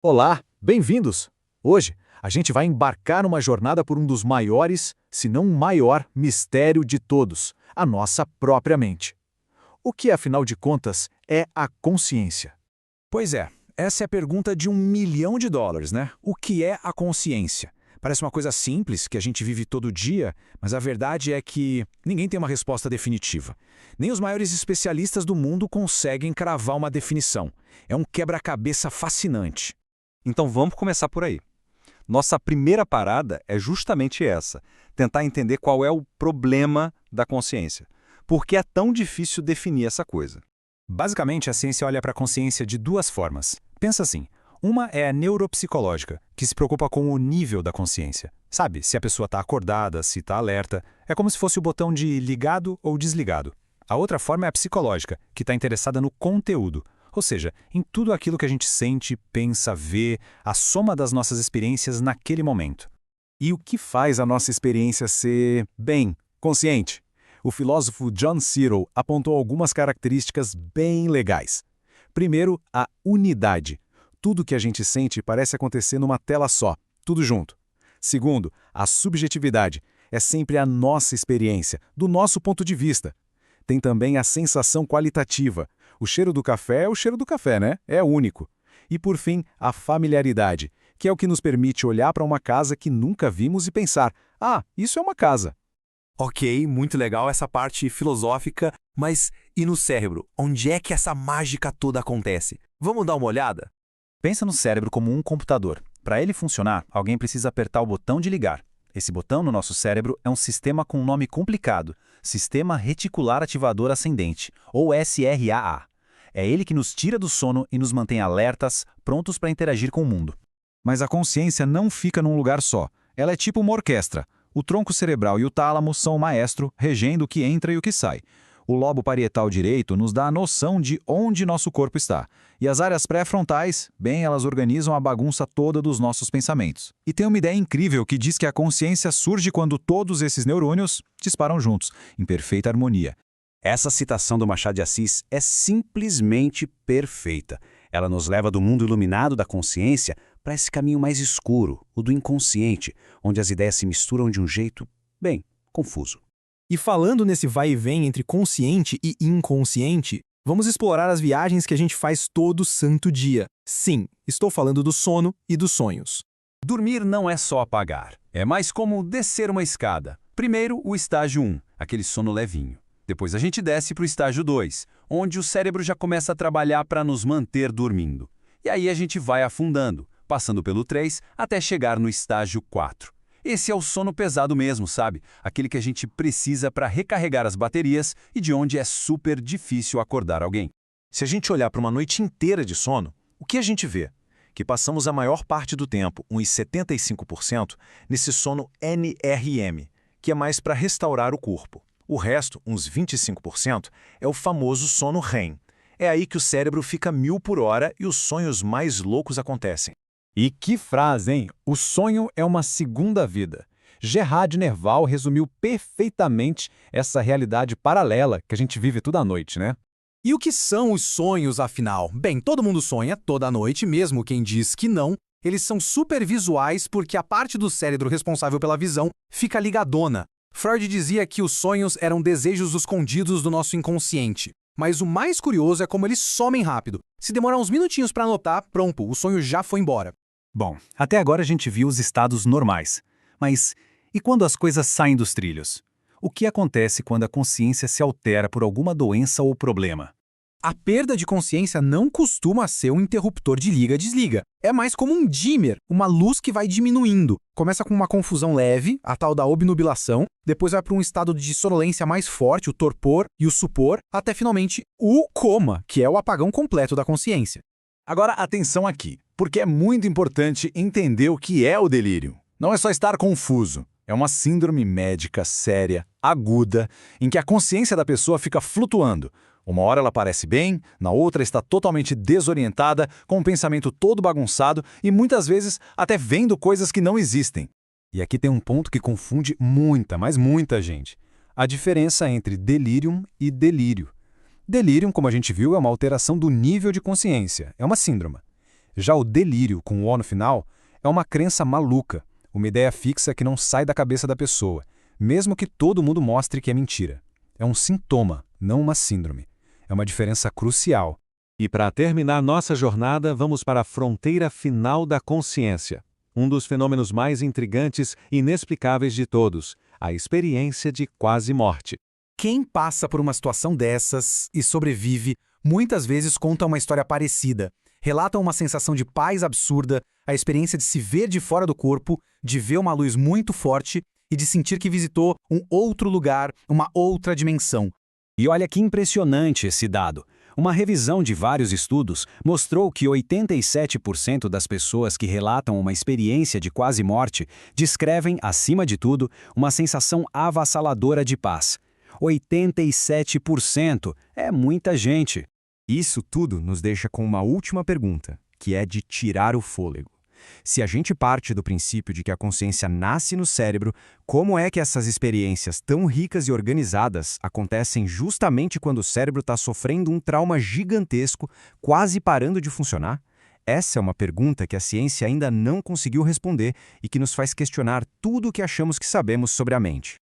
Olá, bem-vindos! Hoje, a gente vai embarcar numa jornada por um dos maiores, se não o maior, mistério de todos, a nossa própria mente. O que, afinal de contas, é a consciência? Pois é, essa é a pergunta de US$ 1 milhão, né? O que é a consciência? Parece uma coisa simples que a gente vive todo dia, mas a verdade é que ninguém tem uma resposta definitiva. Nem os maiores especialistas do mundo conseguem cravar uma definição. É um quebra-cabeça fascinante. Então vamos começar por aí. Nossa primeira parada é justamente essa: tentar entender qual é o problema da consciência. Por que é tão difícil definir essa coisa? Basicamente, a ciência olha para a consciência de duas formas. Pensa assim, uma é a neuropsicológica, que se preocupa com o nível da consciência. Sabe, se a pessoa está acordada, se está alerta, é como se fosse o botão de ligado ou desligado. A outra forma é a psicológica, que está interessada no conteúdo, ou seja, em tudo aquilo que a gente sente, pensa, vê, a soma das nossas experiências naquele momento. E o que faz a nossa experiência ser, bem, consciente? O filósofo John Searle apontou algumas características bem legais. Primeiro, a unidade. Tudo que a gente sente parece acontecer numa tela só, tudo junto. Segundo, a subjetividade. É sempre a nossa experiência, do nosso ponto de vista. Tem também a sensação qualitativa. O cheiro do café é o cheiro do café, né? É único. E por fim, a familiaridade, que é o que nos permite olhar para uma casa que nunca vimos e pensar: ah, isso é uma casa. Ok, muito legal essa parte filosófica, mas e no cérebro? Onde é que essa mágica toda acontece? Vamos dar uma olhada? Pensa no cérebro como um computador. Para ele funcionar, alguém precisa apertar o botão de ligar. Esse botão no nosso cérebro é um sistema com um nome complicado, Sistema Reticular Ativador Ascendente, ou SRAA. É ele que nos tira do sono e nos mantém alertas, prontos para interagir com o mundo. Mas a consciência não fica num lugar só. Ela é tipo uma orquestra. O tronco cerebral e o tálamo são o maestro, regendo o que entra e o que sai. O lobo parietal direito nos dá a noção de onde nosso corpo está. E as áreas pré-frontais, bem, elas organizam a bagunça toda dos nossos pensamentos. E tem uma ideia incrível que diz que a consciência surge quando todos esses neurônios disparam juntos, em perfeita harmonia. Essa citação do Machado de Assis é simplesmente perfeita. Ela nos leva do mundo iluminado da consciência para esse caminho mais escuro, o do inconsciente, onde as ideias se misturam de um jeito, bem, confuso. E falando nesse vai e vem entre consciente e inconsciente, vamos explorar as viagens que a gente faz todo santo dia. Sim, estou falando do sono e dos sonhos. Dormir não é só apagar. É mais como descer uma escada. Primeiro, o estágio 1, aquele sono levinho. Depois a gente desce para o estágio 2, onde o cérebro já começa a trabalhar para nos manter dormindo. E aí a gente vai afundando, passando pelo 3 até chegar no estágio 4. Esse é o sono pesado mesmo, sabe? Aquele que a gente precisa para recarregar as baterias e de onde é super difícil acordar alguém. Se a gente olhar para uma noite inteira de sono, o que a gente vê? Que passamos a maior parte do tempo, uns 75%, nesse sono NRM, que é mais para restaurar o corpo. O resto, uns 25%, é o famoso sono REM. É aí que o cérebro fica 1000 por hora e os sonhos mais loucos acontecem. E que frase, hein? O sonho é uma segunda vida. Gerard Nerval resumiu perfeitamente essa realidade paralela que a gente vive toda noite, né? E o que são os sonhos, afinal? Bem, todo mundo sonha toda noite, mesmo quem diz que não. Eles são supervisuais porque a parte do cérebro responsável pela visão fica ligadona. Freud dizia que os sonhos eram desejos escondidos do nosso inconsciente. Mas o mais curioso é como eles somem rápido. Se demorar uns minutinhos para anotar, pronto, o sonho já foi embora. Bom, até agora a gente viu os estados normais. Mas e quando as coisas saem dos trilhos? O que acontece quando a consciência se altera por alguma doença ou problema? A perda de consciência não costuma ser um interruptor de liga-desliga. É mais como um dimmer, uma luz que vai diminuindo. Começa com uma confusão leve, a tal da obnubilação, depois vai para um estado de sonolência mais forte, o torpor e o supor, até finalmente o coma, que é o apagão completo da consciência. Agora, atenção aqui, porque é muito importante entender o que é o delírio. Não é só estar confuso. É uma síndrome médica séria, aguda, em que a consciência da pessoa fica flutuando. Uma hora ela parece bem, na outra está totalmente desorientada, com o pensamento todo bagunçado e muitas vezes até vendo coisas que não existem. E aqui tem um ponto que confunde muita, mas muita gente. A diferença entre delirium e delírio. Delírio, como a gente viu, é uma alteração do nível de consciência, é uma síndrome. Já o delírio, com o O no final, é uma crença maluca, uma ideia fixa que não sai da cabeça da pessoa, mesmo que todo mundo mostre que é mentira. É um sintoma, não uma síndrome. É uma diferença crucial. E para terminar nossa jornada, vamos para a fronteira final da consciência. Um dos fenômenos mais intrigantes e inexplicáveis de todos, a experiência de quase morte. Quem passa por uma situação dessas e sobrevive, muitas vezes conta uma história parecida. Relatam uma sensação de paz absurda, a experiência de se ver de fora do corpo, de ver uma luz muito forte e de sentir que visitou um outro lugar, uma outra dimensão. E olha que impressionante esse dado. Uma revisão de vários estudos mostrou que 87% das pessoas que relatam uma experiência de quase morte descrevem, acima de tudo, uma sensação avassaladora de paz. 87% é muita gente. Isso tudo nos deixa com uma última pergunta, que é de tirar o fôlego. Se a gente parte do princípio de que a consciência nasce no cérebro, como é que essas experiências tão ricas e organizadas acontecem justamente quando o cérebro está sofrendo um trauma gigantesco, quase parando de funcionar? Essa é uma pergunta que a ciência ainda não conseguiu responder e que nos faz questionar tudo o que achamos que sabemos sobre a mente.